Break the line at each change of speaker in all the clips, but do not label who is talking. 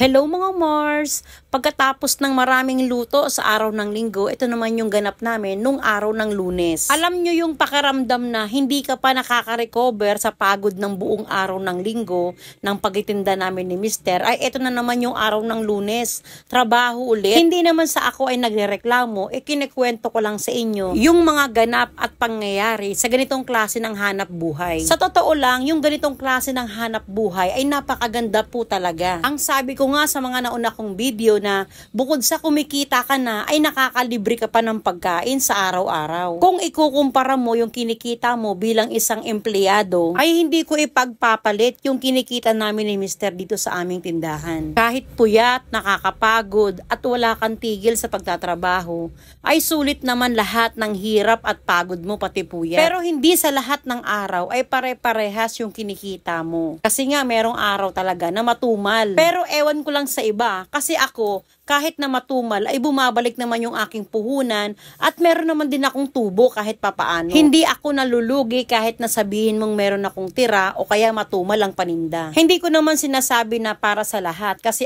Hello mga Mars! Pagkatapos ng maraming luto sa araw ng linggo, ito naman yung ganap namin nung araw ng Lunes. Alam nyo yung pakiramdam na hindi ka pa nakaka-recover sa pagod ng buong araw ng linggo ng pagtitinda namin ni Mister, ay ito na naman yung araw ng Lunes. Trabaho ulit. Hindi naman sa ako ay nagrereklamo, kinikwento ko lang sa inyo yung mga ganap at pangyayari sa ganitong klase ng hanap buhay. Sa totoo lang, yung ganitong klase ng hanap buhay ay napakaganda po talaga. Ang sabi ko nga sa mga nauna kong video na bukod sa kumikita ka na ay nakakalibre ka pa ng pagkain sa araw-araw. Kung ikukumpara mo yung kinikita mo bilang isang empleyado, ay hindi ko ipagpapalit yung kinikita namin ni Mister dito sa aming tindahan. Kahit puyat, nakakapagod at wala kang tigil sa pagtatrabaho, ay sulit naman lahat ng hirap at pagod mo pati puyat. Pero hindi sa lahat ng araw ay pare-parehas yung kinikita mo. Kasi nga merong araw talaga na matumal. Pero ewan ko lang sa iba, kasi ako, kahit na matumal, ay bumabalik naman yung aking puhunan at meron naman din akong tubo kahit papaano. Hindi ako nalulugi kahit na sabihin mong meron akong tira o kaya matumal ang paninda. Hindi ko naman sinasabi na para sa lahat kasi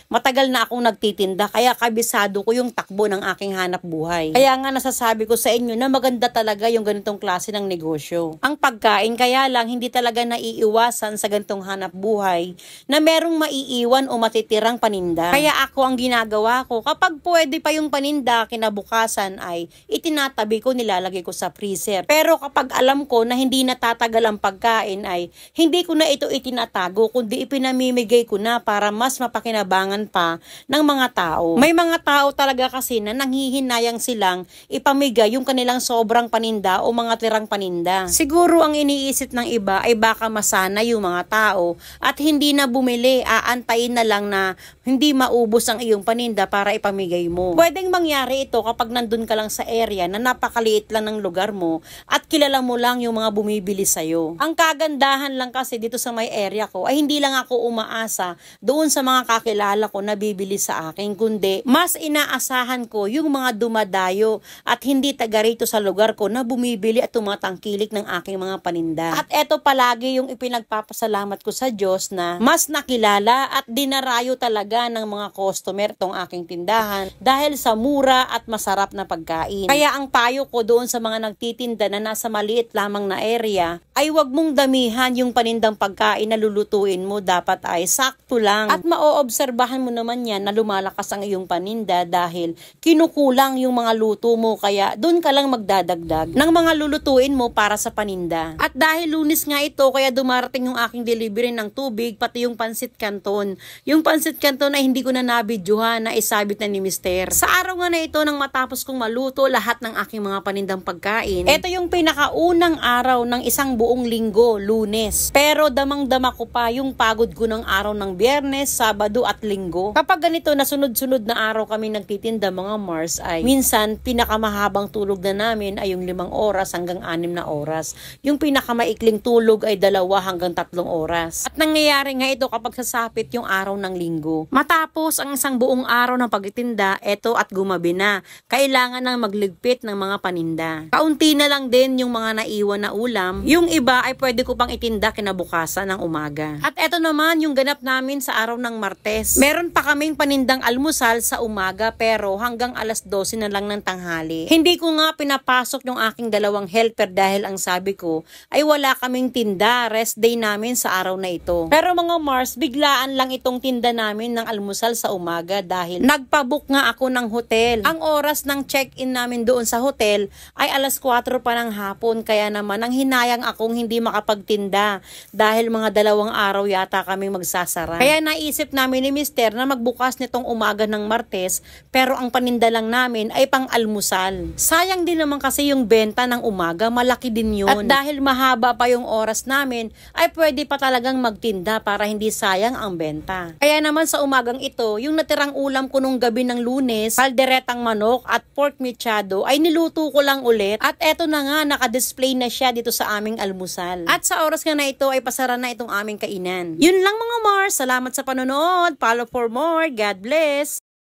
matagal na akong nagtitinda kaya kabisado ko yung takbo ng aking hanap buhay. Kaya nga nasasabi ko sa inyo na maganda talaga yung ganitong klase ng negosyo. Ang pagkain kaya lang hindi talaga naiiwasan sa ganitong hanap buhay na merong maiiwan o matitirang paninda. Kaya ako ang ginagawa ko, kapag pwede pa yung paninda, kinabukasan ay itinatabi ko, nilalagay ko sa freezer. Pero kapag alam ko na hindi natatagal ang pagkain ay hindi ko na ito itinatago, kundi ipinamimigay ko na para mas mapakinabangan pa ng mga tao. May mga tao talaga kasi na nanghihinayang silang ipamigay yung kanilang sobrang paninda o mga tirang paninda. Siguro ang iniisip ng iba ay baka masana yung mga tao at hindi na bumili, aantayin na lang na hindi maubos ang iyong paninda para ipamigay mo. Pwedeng mangyari ito kapag nandun ka lang sa area na napakaliit lang ng lugar mo at kilala mo lang yung mga bumibili sa'yo. Ang kagandahan lang kasi dito sa may area ko ay hindi lang ako umaasa doon sa mga kakilala ko na bibili sa akin, kundi mas inaasahan ko yung mga dumadayo at hindi taga rito sa lugar ko na bumibili at tumatangkilik ng aking mga paninda. At eto palagi yung ipinagpapasalamat ko sa Diyos na mas nakilala at dinarayo talaga ng mga customer tong aking tindahan dahil sa mura at masarap na pagkain. Kaya ang payo ko doon sa mga nagtitinda na nasa maliit lamang na area ay wag mong damihan yung panindang pagkain na lulutuin mo, dapat ay sakto lang. At maoobserbahan mo naman yan na lumalakas ang iyong paninda dahil kinukulang yung mga luto mo, kaya doon ka lang magdadagdag ng mga lulutuin mo para sa paninda. At dahil Lunes nga ito, kaya dumarating yung aking delivery ng tubig pati yung pansit canton. Yung pansit canton ay hindi ko na nabidyohan na isabit na ni Mister. Sa araw nga na ito nang matapos kong maluto lahat ng aking mga panindang pagkain, ito yung pinakaunang araw ng isang buong linggo, Lunes. Pero damang-dama ko pa yung pagod ko ng araw ng Biyernes, Sabado at Linggo. Kapag ganito na sunod-sunod na araw kami nagtitinda mga Mars, ay minsan pinakamahabang tulog na namin ay yung 5 oras hanggang 6 na oras. Yung pinakamaikling tulog ay 2 hanggang 3 oras. At nangyayari nga ito kapag sasapit yung araw ng linggo. Matapos ang isang buong araw ng pagtitinda, eto at gumabi na. Kailangan nang magligpit ng mga paninda. Kaunti na lang din yung mga naiwan na ulam. Yung iba ay pwede ko pang itinda kinabukasan ng umaga. At eto naman yung ganap namin sa araw ng Martes. Meron pa kaming panindang almusal sa umaga pero hanggang alas 12 na lang ng tanghali. Hindi ko nga pinapasok yung aking 2 helper dahil ang sabi ko ay wala kaming tinda, rest day namin sa araw na ito. Pero mga Mars, biglaan lang itong tinda namin ng almusal sa umaga dahil nagpabook nga ako ng hotel. Ang oras ng check-in namin doon sa hotel ay alas 4 pa ng hapon, kaya naman ang hinayang akong hindi makapagtinda dahil mga 2 araw yata kaming magsasara. Kaya naisip namin ni Mister na magbukas nitong umaga ng Martes pero ang paninda lang namin ay pang almusal. Sayang din naman kasi yung benta ng umaga, malaki din yun. At dahil mahaba pa yung oras namin ay pwede pa talagang magtinda para hindi sayang ang benta. Kaya naman sa umagang ito, yung natirang ulam ko nung gabi ng Lunes, kalderetang manok at pork mechado ay niluto ko lang ulit at eto na nga, nakadisplay na siya dito sa aming almusal. At sa oras nga na ito ay pasara na itong aming kainan. Yun lang mga Mars, salamat sa panonood, follow for more, God bless!